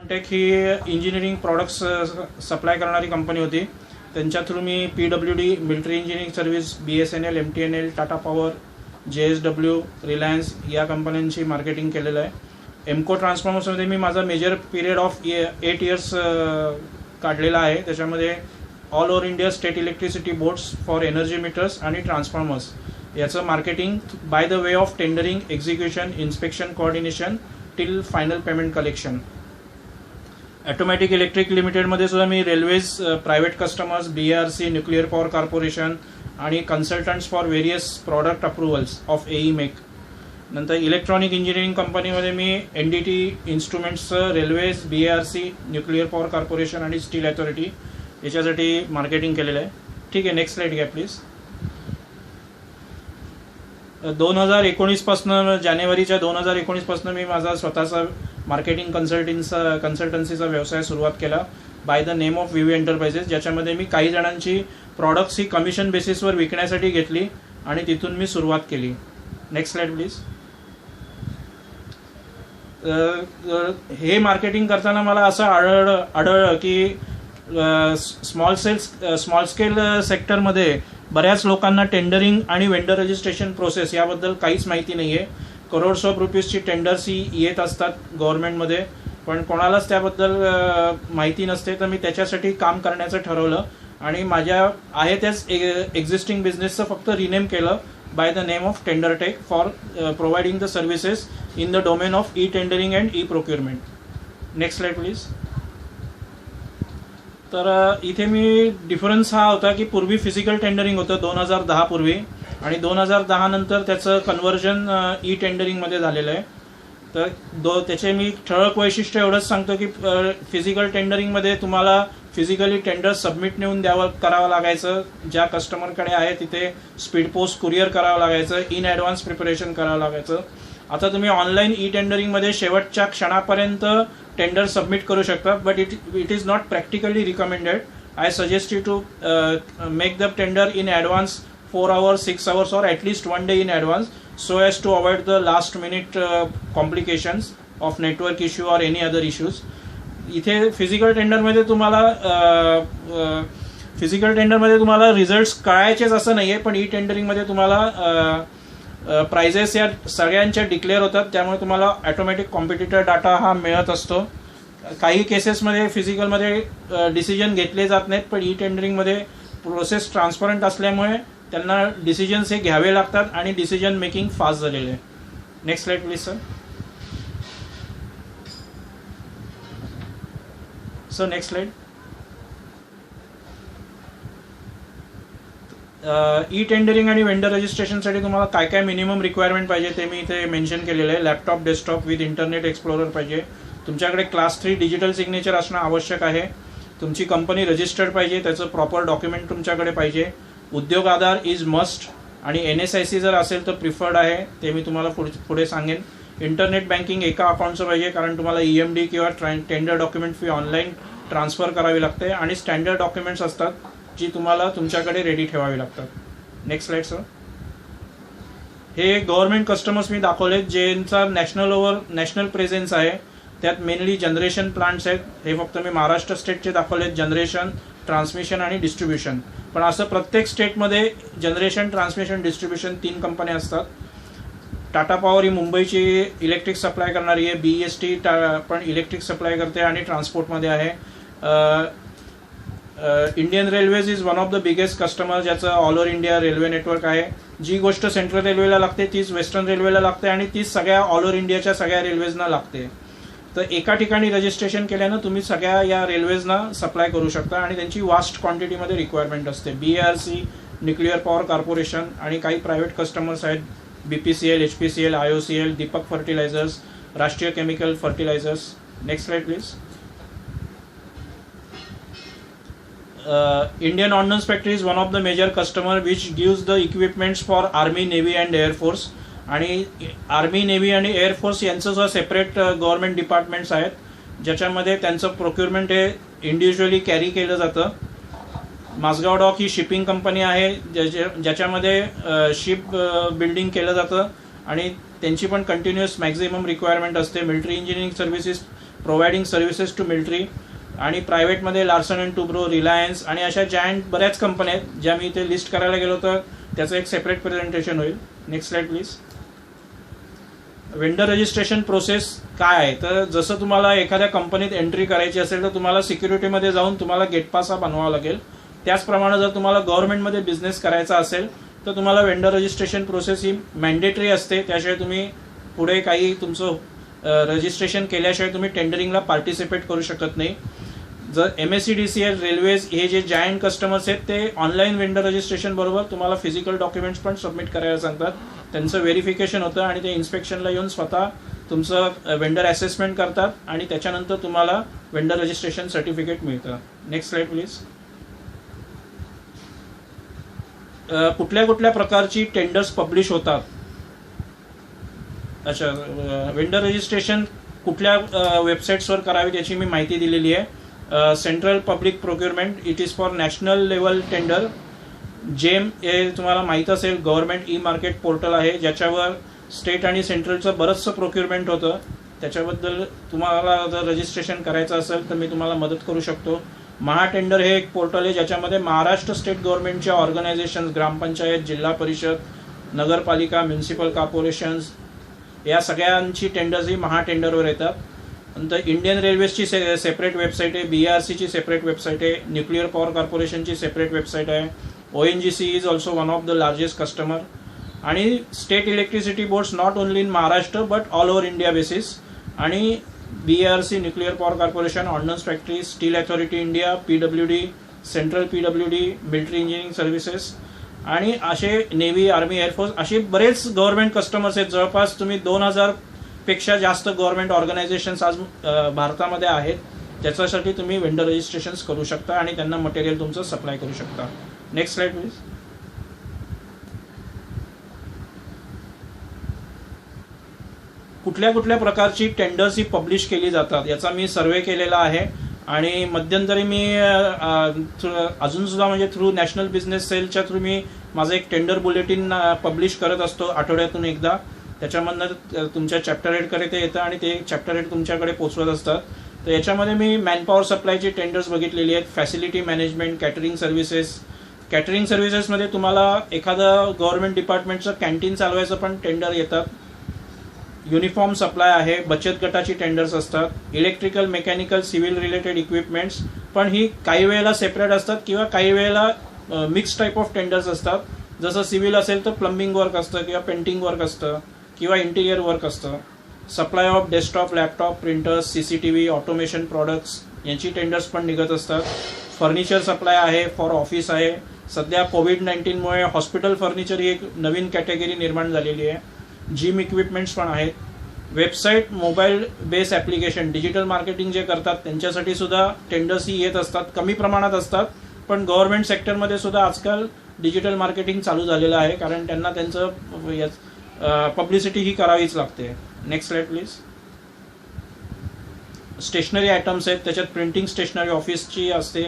Take ही engineering products supply करणारी company होती. त्यांच्या थ्रू मी PWD military engineering service, BSNL, MTNL, Tata power, JSW, Reliance या कंपन्यांची मार्केटिंग केलेलं आहे. एमको ट्रान्सफॉर्मर्समध्ये मी माझा मेजर पिरियड ऑफ 8 इयर्स काढलेला आहे. त्याच्यामध्ये all over India state electricity boards for energy meters आणि ट्रान्सफॉर्मर्स याचं marketing by the way of tendering, execution, inspection, coordination till final payment collection. Automatic electric लिमिटेडमध्ये सुद्धा मी railways, private customers, BRC, nuclear power corporation आणि consultants for various product approvals of AEMEC. नंतर electronic engineering कंपनीमध्ये मी NDT instruments, railways, BRC, nuclear power corporation आणि steel authority याच्यासाठी marketing केलेलं आहे. ठीक आहे, नेक्स्ट स्लाइड घ्या प्लीज. 2019 जानेवारीच्या 2019 मी माझा स्वतःचा मार्केटिंग कन्सल्टन्सीचा व्यवसाय सुरुवात केला bye the name of VV enterprises, ज्याच्यामध्ये मी काही जणांची प्रॉडक्ट्स ही कमिशन बेसिसवर विकण्यासाठी घेतली आणि तिथून मी सुरुवात केली. Next slide please. हे मार्केटिंग करताना मला असं आढळलं की स्मॉल स्केल सेक्टरमध्ये बऱ्याच लोकांना टेंडरिंग आणि वेंडर रजिस्ट्रेशन प्रोसेस याबद्दल काहीच माहिती नाही आहे. करोड्स ऑफ रुपीजची टेंडर्स ही येत असतात गव्हर्नमेंटमध्ये, पण कोणालाच त्याबद्दल माहिती नसते. तर मी त्याच्यासाठी काम करण्याचं ठरवलं आणि माझ्या आहे त्याच एक्झिस्टिंग बिझनेसचं फक्त रिनेम केलं by the name of Tendertech for providing the services in the domain of e-tendering and e-procurement. Next slide please. तर इथे मी डिफरन्स हा होता की पूर्वी फिजिकल टेंडरिंग होतं 2010 पूर्वी, आणि 2010 नंतर त्याचं कन्व्हर्जन ई-टेंडरिंगमध्ये झालेलं आहे. तर त्याचे मी ठळक वैशिष्ट्य एवढंच सांगतो की फिजिकल टेंडरिंगमध्ये तुम्हाला फिजिकली टेंडर सबमिट नेऊन करावं लागायचं. ज्या कस्टमरकडे आहे तिथे स्पीड पोस्ट कुरिअर करावं लागायचं, इन ॲडव्हान्स प्रिपरेशन करावं लागायचं. आता तुम्ही ऑनलाईन ई-टेंडरिंगमध्ये शेवटच्या क्षणापर्यंत टेंडर सबमिट करू शकता, but it is not practically recommended. I suggest you to make the tender in advance 4 hours, 6 hours or at least 1 day in advance, so as to avoid the last minute complications of network issue or any other issues. इथे physical टेंडरमध्ये तुम्हाला results कळायचेच असं नाही आहे, पण E टेंडरिंगमध्ये तुम्हाला prices या सगळ्यांच्या declare होतात, त्यामुळे तुम्हाला ऑटोमॅटिक कॉम्पिटिटर डाटा हा मिळत असतो. काही केसेसमध्ये फिजिकलमध्ये डिसिजन घेतले जात नाहीत, पण ई टेंडरिंगमध्ये प्रोसेस ट्रान्सपरंट असल्यामुळे त्यांना डिसिजन्स हे घ्यावे लागतात आणि डिसिजन मेकिंग फास्ट झालेले आहे. Next slide please sir. Sir next slide. E tendering आणि वेंडर रजिस्ट्रेशनसाठी तुम्हाला काय काय मिनिमम रिक्वायरमेंट पाहिजे ते मी इथे मेन्शन केलेलं आहे. Laptop, desktop with internet explorer पाहिजे. तुमच्याकडे क्लास 3 डिजिटल सिग्नेचर असणं आवश्यक आहे. तुमची कंपनी रजिस्टर्ड पाहिजे, त्याचं प्रॉपर डॉक्युमेंट तुमच्याकडे पाहिजे. उद्योग आधार इज मस्ट, आणि NSIC जर असेल तर प्रिफर्ड आहे, ते मी तुम्हाला पुढे सांगेन. इंटरनेट बँकिंग एका अकाउंटचं पाहिजे, कारण तुम्हाला EMD किंवा tender document fee online transfer करावी लागते, आणि स्टँडर्ड डॉक्युमेंट्स असतात जी तुम्हाला तुमच्याकडे रेडी ठेवावी लागतात. Next slide sir. हे गव्हर्नमेंट कस्टमर्स मी दाखवले ज्यांचा नॅशनल प्रेझेन्स आहे. त्यात मेनली जनरेशन प्लांट्स आहेत. हे फक्त मी महाराष्ट्र स्टेटचे दाखवलेत, जनरेशन, ट्रान्समिशन आणि डिस्ट्रीब्युशन. पण असं प्रत्येक स्टेटमध्ये जनरेशन, ट्रान्समिशन, डिस्ट्रीब्युशन 3 कंपन्या असतात. टाटा पॉवर ही मुंबईची इलेक्ट्रिक सप्लाय करणारी आहे. BEST पण इलेक्ट्रिक सप्लाय करते आणि ट्रान्सपोर्टमध्ये आहे. Indian railways is one of the biggest customer, ज्याचं all over India railway network आहे. जी गोष्ट सेंट्रल रेल्वेला लागते तीच वेस्टर्न रेल्वेला लागते, आणि तीच सगळ्या ऑल ओव्हर इंडियाच्या सगळ्या रेल्वेजना लागते. तर एका ठिकाणी रजिस्ट्रेशन केल्यानं तुम्ही सगळ्या या रेल्वेजना सप्लाय करू शकता, आणि त्यांची वास्ट क्वांटिटीमध्ये रिक्वायरमेंट असते. BRC, न्यूक्लिअर पॉवर कॉर्पोरेशन आणि काही प्रायव्हेट कस्टमर्स आहेत. BPCL, HPCL, IOCL, Deepak fertilizers, Rashtriya chemical fertilizers. Next slide please. Indian Ordnance Factory is one of the major customer which gives the equipments for Army, Navy and Air Force. आणि army, navy आणि air force यांचं जो separate government departments आहेत, ज्याच्यामध्ये त्यांचं procurement हे individually carry केलं जातं. माझगाव डॉक ही शिपिंग कंपनी आहे, ज्याच्यामध्ये शिप बिल्डिंग केलं जातं, आणि त्यांची पण कंटिन्युअस मॅक्झिमम रिक्वायरमेंट असते. Military engineering services providing services to military, आणि प्रायव्हेटमध्ये लार्सन अँड टुब्रो, रिलायन्स आणि अशा जायंट बऱ्याच कंपन्या आहेत ज्या मी इथे लिस्ट करायला गेलो तर त्याचं एक सेपरेट प्रेझेंटेशन होईल. Next slide please. Vendor registration process काय आहे, तर जसं तुम्हाला एखाद्या कंपनीत एंट्री करायची असेल तर तुम्हाला सिक्युरिटीमध्ये जाऊन तुम्हाला गेट पास हा बनवावा लागेल. त्याचप्रमाणे जर तुम्हाला गव्हर्नमेंटमध्ये बिझनेस करायचा असेल तर तुम्हाला वेंडर रजिस्ट्रेशन प्रोसेस ही मॅन्डेटरी असते. त्याशिवाय तुम्ही पुढे काही तुमचं रजिस्ट्रेशन केल्याशिवाय तुम्ही टेंडरिंगला पार्टिसिपेट करू शकत नाही. जर MSEDCL, रेल्वेज हे जे जायंट कस्टमर्स आहेत ते ऑनलाईन वेंडर रजिस्ट्रेशन बरोबर तुम्हाला फिजिकल डॉक्युमेंट्स पण सबमिट करायला सांगतात. त्यांचं व्हेरिफिकेशन होतं आणि ते इन्स्पेक्शनला येऊन स्वतः तुमचं वेंडर असेसमेंट करतात आणि त्याच्यानंतर तुम्हाला वेंडर रजिस्ट्रेशन सर्टिफिकेट मिळतं. Next slide please. कुठल्या कुठल्या प्रकारची टेंडर्स पब्लिश होतात. अच्छा, वेंडर रजिस्ट्रेशन कुठल्या वेबसाईट्सवर करावी याची मी माहिती दिलेली आहे. Central public procurement, it is for national level tender. GeM हे तुम्हाला माहीत असेल गव्हर्नमेंट ई मार्केट पोर्टल आहे ज्याच्यावर स्टेट आणि सेंट्रलचं बरंचसं प्रोक्युरमेंट होतं. त्याच्याबद्दल तुम्हाला जर रजिस्ट्रेशन करायचं असेल तर मी तुम्हाला मदत करू शकतो. महाटेंडर हे एक पोर्टल आहे ज्याच्यामध्ये महाराष्ट्र स्टेट गव्हर्नमेंटच्या ऑर्गनायझेशन्स, ग्रामपंचायत, जिल्हा परिषद, नगरपालिका, म्युन्सिपल कॉर्पोरेशन्स या सगळ्यांची टेंडर्स ही महाटेंडरवर येतात. नंतर इंडियन रेल्वेजची सेपरेट वेबसाईट आहे, BRCची सेपरेट वेबसाईट आहे, न्यूक्लिअर पॉवर कॉर्पोरेशनची सेपरेट वेबसाईट आहे, ONGC is also one of the largest customer, आणि state electricity boards not only in Maharashtra but all over India basis, आणि BRC, nuclear power corporation, ordnance factory, steel authority India, PWD, central PWD, military engineering services, आणि असे navy, army, air force असे बरेच government customers आहेत. जवळपास तुम्ही 2000 पेक्षा जास्त गव्हर्नमेंट ऑर्गनायझेशन्स आज भारतामध्ये आहेत. त्याच्यासाठी तुम्ही वेंडर रजिस्ट्रेशन्स करू शकता आणि त्यांना मटेरियल तुमचं सप्लाय करू शकता. Next slide please. कुठल्या कुठल्या प्रकारची टेंडर्स ही पब्लिश केली जातात याचा मी सर्वे केलेला आहे आणि मध्यंतरी मी अजून सुद्धा म्हणजे थ्रू नॅशनल बिझनेस सेलच्या थ्रू मी माझं एक टेंडर बुलेटिन पब्लिश करत असतो आठवड्यातून एकदा. त्याच्यामधनं तुमच्या चॅप्टर हेडकडे ते येतं आणि ते चॅप्टर हेड तुमच्याकडे पोचवत असतात. तर याच्यामध्ये मी मॅनपॉवर सप्लायची टेंडर्स बघितलेली आहेत, facility management, catering services. Catering सर्व्हिसेसमध्ये तुम्हाला एखादं गव्हर्नमेंट डिपार्टमेंटचं कॅन्टीन चालवायचं पण टेंडर येतात. युनिफॉर्म सप्लाय आहे, बचत गटाची टेंडर्स असतात, electrical, mechanical, civil related equipments, पण ही काही वेळेला सेपरेट असतात किंवा काही वेळेला मिक्स टाईप ऑफ टेंडर्स असतात. जसं सिव्हिल असेल तर प्लंबिंग वर्क असतं किंवा पेंटिंग वर्क असतं किंवा इंटिरियर वर्क असतं. Supply of desktop, laptop, printers, CCTV, automation products यांची टेंडर्स पण निघत असतात. फर्निचर सप्लाय आहे, फॉर ऑफिस आहे. सध्या कोविड-19मुळे हॉस्पिटल फर्निचर ही एक नवीन कॅटेगरी निर्माण झालेली आहे. जिम इक्विपमेंट्स पण आहेत. Website, mobile base application, digital marketing जे करतात त्यांच्यासाठी सुद्धा टेंडर्स ही येत असतात. कमी प्रमाणात असतात पण गव्हर्नमेंट सेक्टरमध्ये सुद्धा आजकाल डिजिटल मार्केटिंग चालू झालेलं आहे कारण त्यांना त्यांचं पब्लिसिटी ही करावीच लागते. Next slide please. Stationery items आहेत, त्याच्यात प्रिंटिंग स्टेशनरी ऑफिसची असते,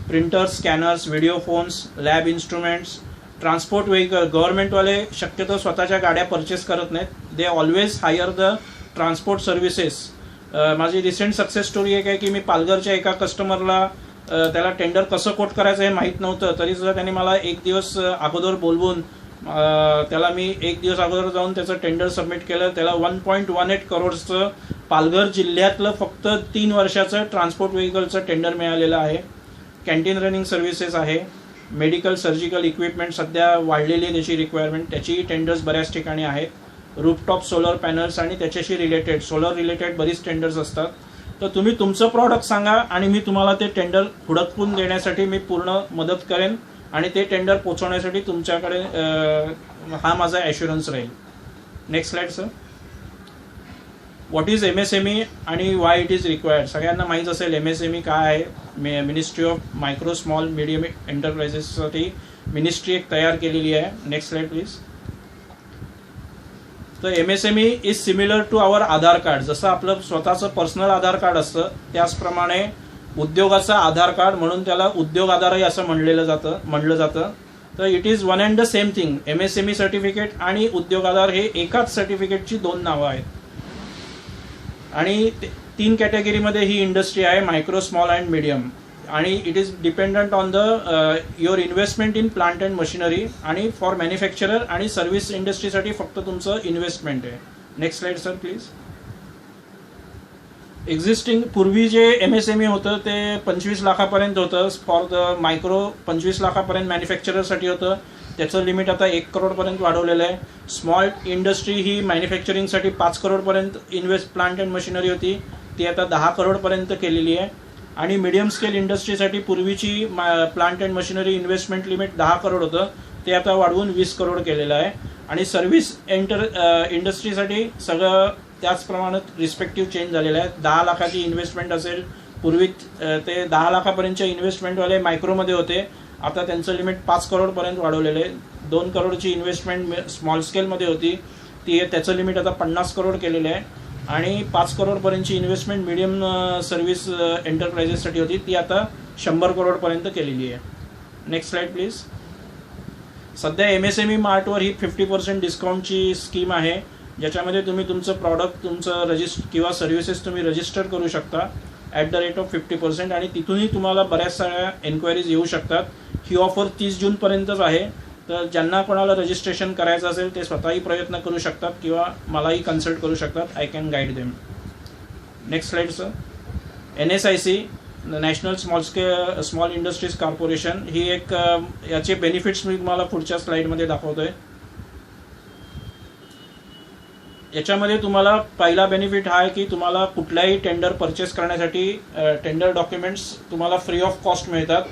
printers, scanners, video phones, lab instruments, transport vehicle. गव्हर्नमेंटवाले शक्यतो स्वतःच्या गाड्या परचेस करत नाहीत, they always hire the transport services. माझी रिसेंट सक्सेस स्टोरी एक आहे की मी पालघरच्या एका कस्टमरला त्याला टेंडर कसं कोट करायचं हे माहीत नव्हतं, तरीसुद्धा त्यांनी मला एक दिवस अगोदर बोलवून त्याला मी एक दिवस अगोदर जाऊन त्याचं टेंडर सबमिट केलं. त्याला 1.18 करोडचं पालघर जिल्ह्यातलं फक्त 3 वर्षाचं ट्रान्सपोर्ट व्हेकलचं टेंडर मिळालेलं आहे. कॅन्टीन रनिंग सर्व्हिसेस आहे, मेडिकल, सर्जिकल इक्विपमेंट सध्या वाढलेली आहे त्याची रिक्वायरमेंट, त्याची टेंडर्स बऱ्याच ठिकाणी आहेत. रूफटॉप सोलर पॅनल्स आणि त्याच्याशी रिलेटेड सोलर रिलेटेड बरीच टेंडर्स असतात. तर तुम्ही तुमचं प्रॉडक्ट सांगा आणि मी तुम्हाला ते टेंडर हुडकून देण्यासाठी मी पूर्ण मदत करेन आणि ते टेंडर पोचवण्यासाठी तुमच्याकडे हा माझा ॲश्युरन्स राहील. Next slide sir. What is MSME आणि वाय इट इज रिक्वायर्ड. सगळ्यांना माहीत असेल MSME काय आहे. Ministry of micro small medium एंटरप्राइजेससाठी मिनिस्ट्री एक तयार केलेली आहे. Next slide please. तर MSME is similar to our Aadhaar card. जसं आपलं स्वतःचं पर्सनल आधार कार्ड असतं त्याचप्रमाणे उद्योगाचा आधार कार्ड, म्हणून त्याला उद्योग आधारही असं म्हणलं जातं. तर it is one and the same thing. MSME certificate आणि उद्योग आधार हे एकाच सर्टिफिकेटची 2 नावं आहेत आणि 3 कॅटेगरीमध्ये ही इंडस्ट्री आहे, मायक्रो, स्मॉल अँड मीडियम. आणि it is dependent on the your investment in plant and machinery. आणि फॉर मॅन्युफॅक्चरर आणि सर्व्हिस इंडस्ट्रीसाठी फक्त तुमचं इन्व्हेस्टमेंट आहे. Next slide sir please. Existing पूर्वी जे MSME होतं ते 25 लाखापर्यंत होतं. फॉर द मायक्रो 25 लाखापर्यंत मॅन्युफॅक्चररसाठी होतं. त्याचं लिमिट आता 1 करोडपर्यंत वाढवलेलं आहे. स्मॉल इंडस्ट्री ही मॅन्युफॅक्चरिंगसाठी 5 करोडपर्यंत प्लांट अँड मशिनरी होती, ती आता 10 करोडपर्यंत केलेली आहे. आणि मीडियम स्केल इंडस्ट्रीसाठी पूर्वीची plant and machinery investment limit 10 crore होतं, ते आता वाढवून 20 करोड केलेलं आहे. आणि सर्व्हिस इंडस्ट्रीसाठी सगळं त्याच प्रमाणात रिस्पेक्टिव्ह चेंज झालेलं आहे. 10 लाखाची इन्व्हेस्टमेंट असेल, पूर्वी ते 10 लाखापर्यंतच्या इन्व्हेस्टमेंटवाले मायक्रोमध्ये होते, आता त्यांचं लिमिट 5 करोडपर्यंत वाढवलेलं आहे. 2 करोडची इन्व्हेस्टमेंट स्मॉल स्केलमध्ये होती, त्याचं लिमिट आता 50 करोड केलेलं आहे. आणि 5 करोडपर्यंतची इन्व्हेस्टमेंट मीडियम सर्व्हिस एंटरप्राइजेससाठी होती, ती आता 100 करोडपर्यंत केलेली आहे. Next slide please. सध्या MSME मार्टवर ही 50% डिस्काउंटची स्कीम आहे, ज्याच्यामध्ये तुम्ही तुमचं प्रॉडक्ट, तुमचं किंवा सर्व्हिसेस तुम्ही रजिस्टर करू शकता ॲट द रेट ऑफ 50%. आणि तिथूनही तुम्हाला बऱ्याच साऱ्या एन्क्वायरीज येऊ शकतात. ही ऑफर 30 जूनपर्यंतच आहे, तर ज्यांना कोणाला रजिस्ट्रेशन करायचं असेल ते स्वतःही प्रयत्न करू शकतात किंवा मलाही कन्सल्ट करू शकतात. I can guide them. Next slide sir. NSIC national small industries corporation ही एक याचे बेनिफिट्स मी तुम्हाला पुढच्या स्लाइडमध्ये दाखवतोय. याच्यामध्ये तुम्हाला पहिला बेनिफिट हा आहे की तुम्हाला कुठलाही टेंडर परचेस करण्यासाठी टेंडर डॉक्युमेंट्स तुम्हाला फ्री ऑफ कॉस्ट मिळतात.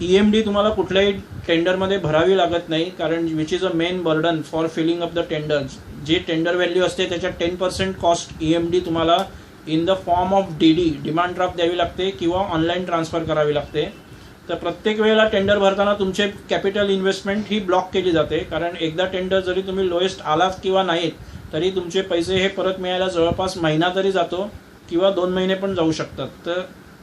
EMD तुम्हाला कुठल्याही टेंडरमध्ये भरावी लागत नाही, कारण which is a main burden for filling up the tenders. जे टेंडर व्हॅल्यू असते त्याच्या 10% कॉस्ट EMD तुम्हाला in the form of DD demand draft द्यावी लागते किंवा ऑनलाईन ट्रान्सफर करावी लागते. तर प्रत्येक वेळेला टेंडर भरताना तुमचे कॅपिटल इन्व्हेस्टमेंट ही ब्लॉक केली जाते, कारण एकदा टेंडर जरी तुम्ही लोएस्ट आलात किंवा नाहीत तरी तुमचे पैसे हे परत मिळायला जवळपास महिना तरी जातो किंवा 2 महिने पण जाऊ शकतात. तर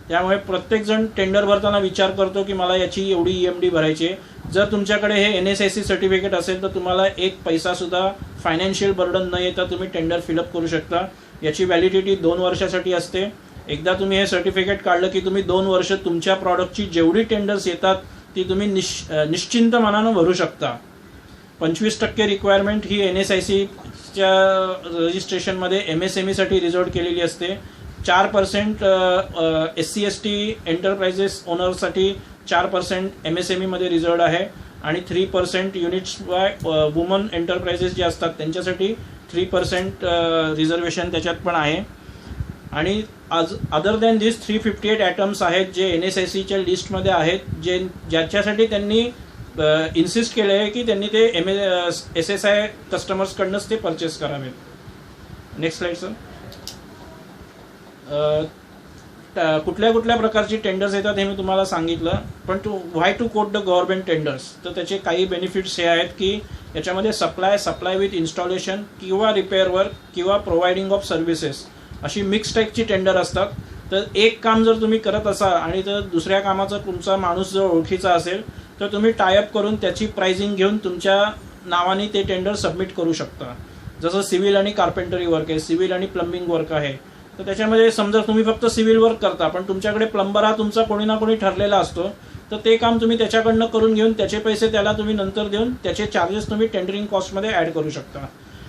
त्यामुळे प्रत्येकजण टेंडर भरताना विचार करतो की मला याची एवढी EMD भरायची. जर तुमच्याकडे हे NSIC सर्टिफिकेट असेल तर तुम्हाला एक पैसासुद्धा फायनान्शियल बर्डन न येता तुम्ही टेंडर फिलअप करू शकता. याची व्हॅलिडिटी 2 वर्षासाठी असते. एकदा तुम्ही हे सर्टिफिकेट काढलं की तुम्ही 2 वर्ष तुमच्या प्रॉडक्टची जेवढी टेंडर्स येतात ती तुम्ही निश्चिंत मनानं भरू शकता. 25% रिक्वायरमेंट ही NSICच्या रजिस्ट्रेशनमध्ये MSMEसाठी रिझर्व केलेली असते. 4% SC/ST एंटरप्राइजेस ओनरसाठी 4% MSMEमध्ये रिझर्व आहे. आणि 3% युनिट्स बाय वुमन एंटरप्राइजेस जे असतात त्यांच्यासाठी 3% रिझर्वेशन त्याच्यात पण आहे. आणि अदर दॅन दिस 358 ॲटम्स आहेत जे NSICच्या लिस्टमध्ये आहेत, ज्याच्यासाठी त्यांनी इन्सिस्ट केलं आहे की त्यांनी ते SSI कस्टमर्सकडनंच ते परचेस करावेत. Next slide sir. कुठल्या कुठल्या प्रकारची टेंडर्स येतात हे मी तुम्हाला सांगितलं, पण why to quote the government tenders. तर त्याचे काही बेनिफिट्स हे आहेत की याच्यामध्ये सप्लाय विथ इन्स्टॉलेशन किंवा रिपेअर वर्क किंवा प्रोव्हाइडिंग ऑफ सर्व्हिसेस अशी मिक्स टाईपची टेंडर असतात. तर एक काम जर तुम्ही करत असाल आणि तर दुसऱ्या कामाचा तुमचा माणूस जर ओळखीचा असेल तर तुम्ही टायअप करून त्याची प्राइसिंग घेऊन तुमच्या नावाने ते टेंडर सबमिट करू शकता. जसं सिव्हिल आणि कार्पेंटरी वर्क आहे, सिव्हिल आणि प्लंबिंग वर्क आहे. तर त्याच्यामध्ये समजा तुम्ही फक्त सिव्हिल वर्क करता पण तुमच्याकडे प्लंबर हा तुमचा कोणी ना कोणी ठरलेला असतो, तर ते काम तुम्ही त्याच्याकडनं करून घेऊन त्याचे पैसे त्याला तुम्ही नंतर देऊन त्याचे चार्जेस तुम्ही टेंडरिंग कॉस्टमध्ये ॲड करू शकता.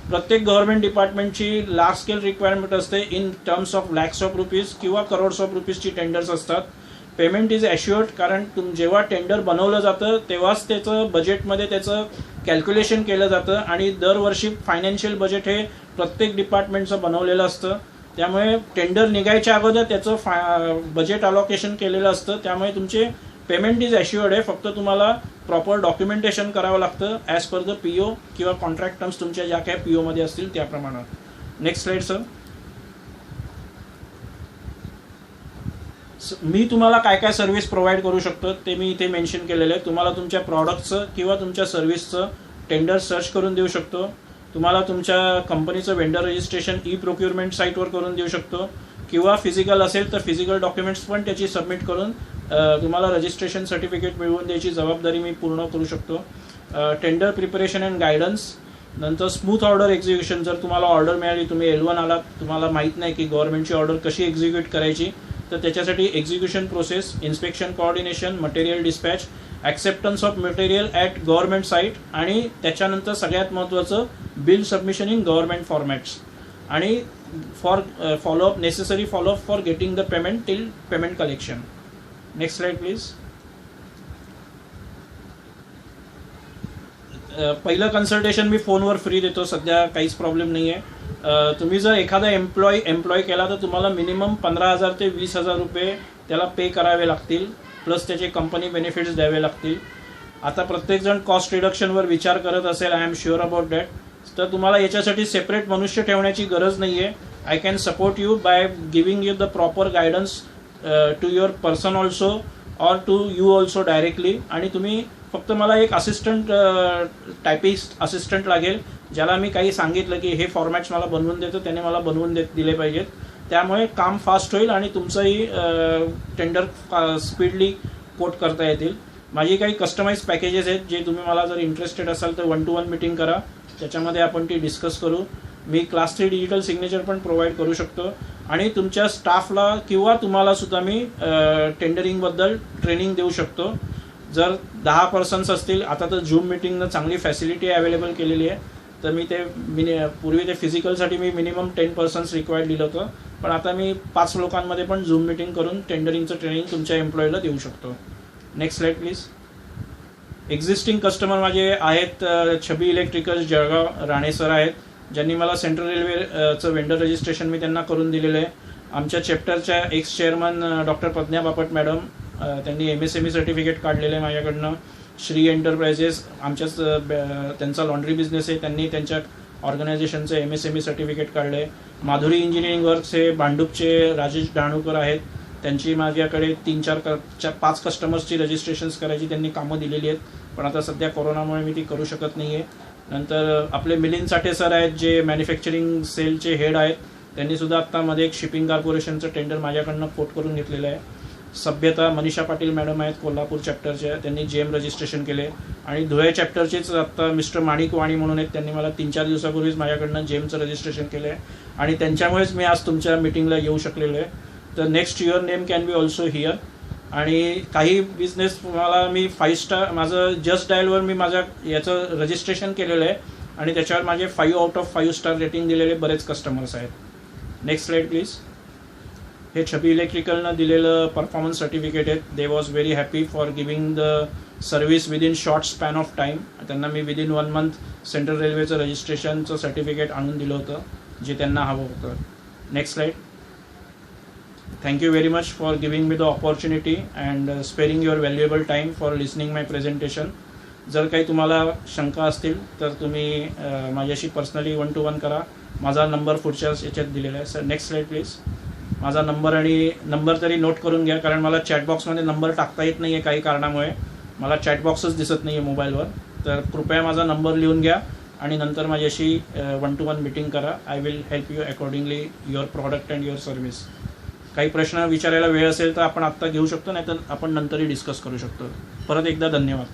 प्रत्येक गव्हर्नमेंट डिपार्टमेंटची लार्ज स्केल रिक्वायरमेंट असते in terms of lakhs of rupees किंवा करोड्स ऑफ रुपीजची टेंडर्स असतात. पेमेंट इज ॲश्युअर्ड, कारण जेव्हा टेंडर बनवलं जातं तेव्हाच त्याचं बजेटमध्ये त्याचं कॅल्क्युलेशन केलं जातं आणि दरवर्षी फायनान्शियल बजेट हे प्रत्येक डिपार्टमेंटचं बनवलेलं असतं. त्यामुळे टेंडर निघायच्या अगोदर त्याचं बजेट अलोकेशन केलेलं असतं. त्यामुळे तुमचे पेमेंट इज ॲश्युअर्ड आहे. फक्त तुम्हाला प्रॉपर डॉक्युमेंटेशन करावं लागतं ॲज पर द PO किंवा कॉन्ट्रॅक्ट टर्म्स तुमच्या ज्या काही POमध्ये असतील त्याप्रमाणे. Next slide sir. मी तुम्हाला काय काय सर्व्हिस प्रोव्हाइड करू शकतो ते मी इथे मेन्शन केलेलं आहे. तुम्हाला तुमच्या प्रॉडक्टचं किंवा तुमच्या सर्व्हिसचं टेंडर सर्च करून देऊ शकतो. तुम्हाला तुमच्या कंपनीचं वेंडर रजिस्ट्रेशन प्रोक्युरमेंट साईटवर करून देऊ शकतो किंवा फिजिकल असेल तर फिजिकल डॉक्युमेंट्स पण त्याची सबमिट करून तुम्हाला रजिस्ट्रेशन सर्टिफिकेट मिळवून द्यायची जबाबदारी मी पूर्ण करू शकतो. टेंडर प्रिपरेशन अँड गायडन्स नंतर स्मूथ ऑर्डर एक्झिक्युशन. जर तुम्हाला ऑर्डर मिळाली, तुम्ही L1 आलात, तुम्हाला माहीत नाही की गव्हर्नमेंटची ऑर्डर कशी एक्झिक्यूट करायची, तर त्याच्यासाठी execution process, inspection coordination, material dispatch, acceptance of material at government site, आणि त्याच्यानंतर सगळ्यात महत्त्वाचं bill submission in government formats, आणि for follow up, necessary follow up for getting the payment till payment collection. Next slide please. पहिलं consultation मी फोनवर free देतो, सध्या काहीच प्रॉब्लेम नाही आहे. तुम्ही जर एखादा एम्प्लॉय केला तर तुम्हाला मिनिमम 15,000 ते 20,000 रुपये त्याला पे करावे लागतील, प्लस त्याचे कंपनी बेनिफिट्स द्यावे लागतील. आता प्रत्येकजण कॉस्ट रिडक्शनवर विचार करत असेल, I am sure about that. तर तुम्हाला याच्यासाठी सेपरेट मनुष्य ठेवण्याची गरज नाही आहे. I can support you by giving you the proper guidance to your person also or to you also directly. आणि तुम्ही फक्त मला एक असिस्टंट, टायपिस्ट असिस्टंट लागेल, ज्याला मी काही सांगितलं की हे फॉर्मॅट्स मला बनवून देतो, त्याने मला बनवून दिले पाहिजेत. त्यामुळे काम फास्ट होईल आणि तुमचंही टेंडर स्पीडली कोट करता येतील. माझी काही कस्टमाइज पॅकेजेस आहेत, जे तुम्ही मला जर इंटरेस्टेड असाल तर 1-to-1 मीटिंग करा, त्याच्यामध्ये आपण ती डिस्कस करू. मी क्लास 3 डिजिटल सिग्नेचर पण प्रोव्हाइड करू शकतो, आणि तुमच्या स्टाफला किंवा तुम्हाला सुद्धा मी टेंडरिंगबद्दल ट्रेनिंग देऊ शकतो. जर 10 पर्सन्स असतील, आता तर झूम मीटिंगनं चांगली फॅसिलिटी अवेलेबल केलेली आहे, तर मी ते पूर्वी ते फिजिकलसाठी मी मिनिमम 10 पर्सन्स रिक्वायर्ड दिलं होतं, पण आता मी 5 लोकांमध्ये पण झूम मीटिंग करून टेंडरिंगचं ट्रेनिंग तुमच्या एम्प्लॉईला देऊ शकतो. Next slide please. Existing customer माझे आहेत छबी इलेक्ट्रिकल्स जळगाव, राणे सर आहेत, ज्यांनी मला सेंट्रल रेल्वेचं वेंडर रजिस्ट्रेशन मी त्यांना करून दिलेलं आहे. आमच्या चॅप्टरच्या ex chairman doctor Pragya Bapat madam, त्यांनी MSME सर्टिफिकेट काढलेलं आहे माझ्याकडनं. श्री एंटरप्राइजेस, आमच्याच त्यांचा लॉन्ड्री बिझनेस आहे, त्यांनी त्यांच्या ऑर्गनायझेशनचं MSME सर्टिफिकेट काढलं आहे. माधुरी इंजिनिअरिंग वर्क्स हे भांडूपचे राजेश डाणूकर आहेत, त्यांची माझ्याकडे 3-4-5 कस्टमर्सची रजिस्ट्रेशन्स करायची त्यांनी कामं दिलेली आहेत, पण आता सध्या कोरोनामुळे मी ती करू शकत नाही आहे. नंतर आपले मिलिंद साठे सर आहेत, जे मॅन्युफॅक्चरिंग सेलचे हेड आहेत, त्यांनीसुद्धा आत्तामध्ये एक शिपिंग कॉर्पोरेशनचं टेंडर माझ्याकडनं कोट करून घेतलेलं आहे. सभ्यता मनीषा पाटील मॅडम आहेत कोल्हापूर चॅप्टरच्या, त्यांनी जेम रजिस्ट्रेशन केले. आणि धुळे चॅप्टरचेच आत्ता मिस्टर माणिक वाणी म्हणून आहेत, त्यांनी मला 3-4 दिवसापूर्वीच माझ्याकडनं जेमचं रजिस्ट्रेशन केलं आहे, आणि त्यांच्यामुळेच मी आज तुमच्या मीटिंगला येऊ शकलेलो आहे. तर next your name can be also here. आणि काही बिझनेस मला मी 5 स्टार, माझं जस्ट डायलवर मी माझ्या याचं रजिस्ट्रेशन केलेलं आहे, आणि त्याच्यावर माझे 5 आउट ऑफ 5 स्टार रेटिंग दिलेले बरेच कस्टमर्स आहेत. Next slide please. हे छबी इलेक्ट्रिकलनं दिलेलं परफॉर्मन्स सर्टिफिकेट आहे. They was very happy for giving the service within short span of time. त्यांना मी विदिन 1 मंथ सेंट्रल रेल्वेचं रजिस्ट्रेशनचं सर्टिफिकेट आणून दिलं होतं, जे त्यांना हवं होतं. Next slide. Thank you very much for giving me the opportunity and sparing your valuable time for listening my presentation. जर काही तुम्हाला शंका असतील तर तुम्ही माझ्याशी पर्सनली 1-to-1 करा. माझा नंबर पुढच्या याच्यात दिलेला आहे. Sir next slide please. माझा नंबर तरी नोट करून घ्या, कारण मला चॅटबॉक्समध्ये नंबर टाकता येत नाही आहे काही कारणामुळे. मला चॅटबॉक्सच दिसत नाही आहे मोबाईलवर. तर कृपया माझा नंबर लिहून घ्या आणि नंतर माझ्याशी 1-to-1 मीटिंग करा. I will help you accordingly your product and your service. काही प्रश्न विचारायला वेळ असेल तर आपण आत्ता घेऊ शकतो, नाहीतर आपण नंतरही डिस्कस करू शकतो. परत एकदा धन्यवाद.